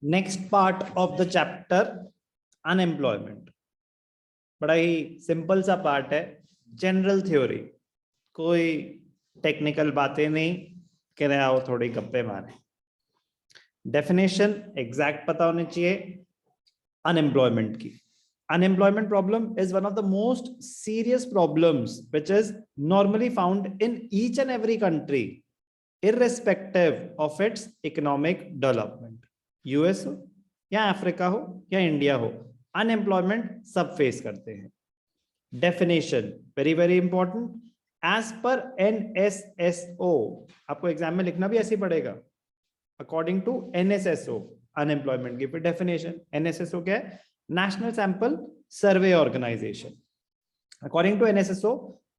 Next part of the chapter unemployment. बड़ा ही simple सा part है, जनरल थ्योरी, कोई टेक्निकल बातें नहीं, कह रहे आओ थोड़ी गप्पे मारे। डेफिनेशन एग्जैक्ट पता होनी चाहिए अनएम्प्लॉयमेंट की। Unemployment problem is one of the most serious problems which is normally found in each and every country irrespective of its economic development. US हो या अफ्रीका हो या इंडिया हो, अनएम्प्लॉयमेंट सब फेस करते हैं। Definition very very important, as per NSSO, आपको exam में लिखना भी ऐसे ही पड़ेगा, अकॉर्डिंग टू NSSO अनएम्प्लॉयमेंट की फिर डेफिनेशन। NSSO क्या है? National Sample Survey Organization. According to NSSO,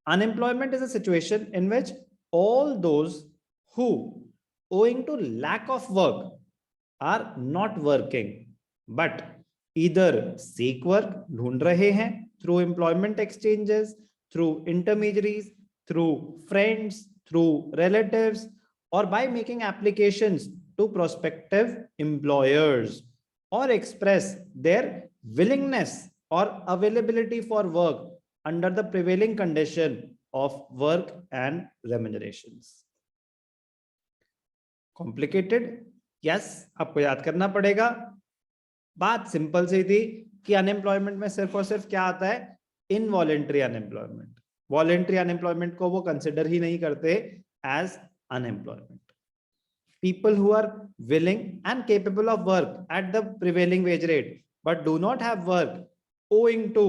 unemployment is a situation in which all those who, owing to lack of work, are not working, but either seek work, ढूंढ रहे हैं through employment exchanges, through intermediaries, through friends, through relatives, or by making applications to prospective employers, or express their willingness or availability for work under the prevailing condition of work and remunerations. Complicated? Yes, आपको याद करना पड़ेगा। बात simple सी थी कि unemployment में सिर्फ और सिर्फ क्या आता है? Involuntary unemployment. वॉलेंट्री अनएम्प्लॉयमेंट को वो कंसिडर ही नहीं करते as unemployment. People who are willing and capable of work at the prevailing wage rate but do not have work owing to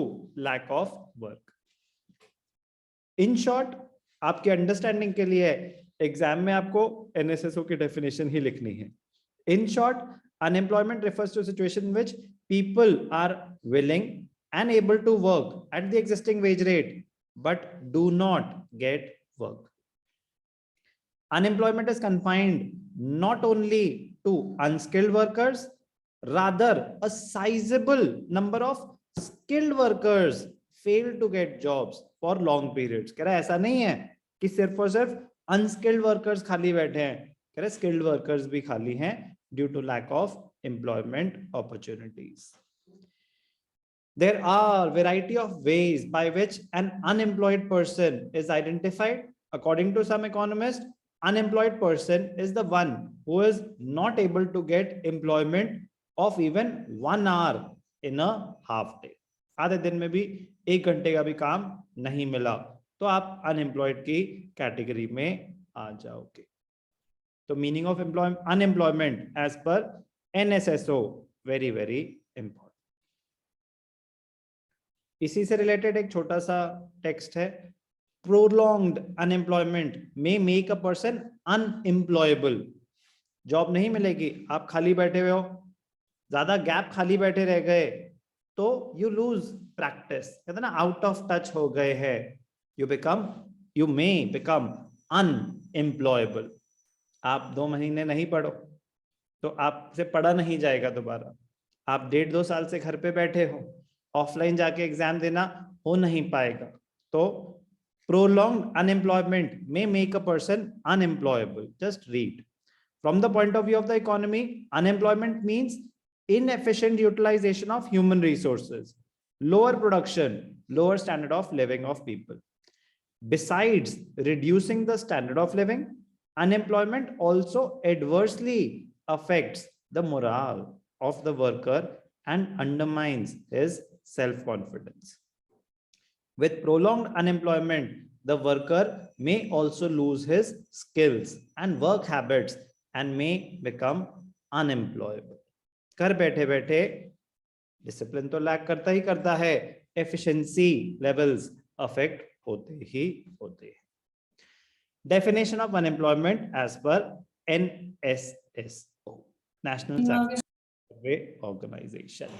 lack of work. In short, आपके understanding के लिए exam में आपको NSSO की definition ही लिखनी है। In short, unemployment refers to a situation in which people are willing and able to work at the existing wage rate but do not get work. Unemployment is confined not only to unskilled workers, rather a sizable number of skilled workers fail to get jobs for long periods. कह रहा है ऐसा नहीं है कि सिर्फ और सिर्फ अनस्किल्ड वर्कर्स खाली बैठे हैं, कह रहे स्किल्ड वर्कर्स भी खाली हैं due to lack of employment opportunities. There are variety of ways by which an unemployed person is identified. According to some economists, unemployed person is the one who is not able to get employment of even 1 hour in a half day. आधे दिन में भी 1 घंटे का भी काम नहीं मिला तो आप अनएम्प्लॉयड की कैटेगरी में आ जाओगे। तो meaning of unemployment as per NSSO very very important. इसी से रिलेटेड एक छोटा सा टेक्स्ट है, prolonged unemployment may make a person unemployable. Job नहीं मिलेगी, आप खाली बैठे हुए हो, ज्यादा गैप खाली बैठे रह गए तो यू लूज प्रैक्टिस, कहते ना आउट ऑफ टच हो गए हैं, यू मे बिकम अनएम्प्लॉयबल। आप 2 महीने नहीं पढ़ो तो आपसे पढ़ा नहीं जाएगा दोबारा। आप 1.5-2 साल से घर पे बैठे हो, ऑफलाइन जाके एग्जाम देना हो नहीं पाएगा। तो prolonged unemployment may make a person unemployable. Just read. From the point of view of the economy, unemployment means inefficient utilization of human resources, lower production, lower standard of living of people. Besides reducing the standard of living, unemployment also adversely affects the morale of the worker and undermines his self-confidence. With prolonged unemployment, the worker may also lose his skills and work habits and may become unemployable. घर बैठे बैठे discipline तो lack करता ही करता है, efficiency levels affect होते ही होते हैं। Definition of unemployment as per NSSO, national survey organisation.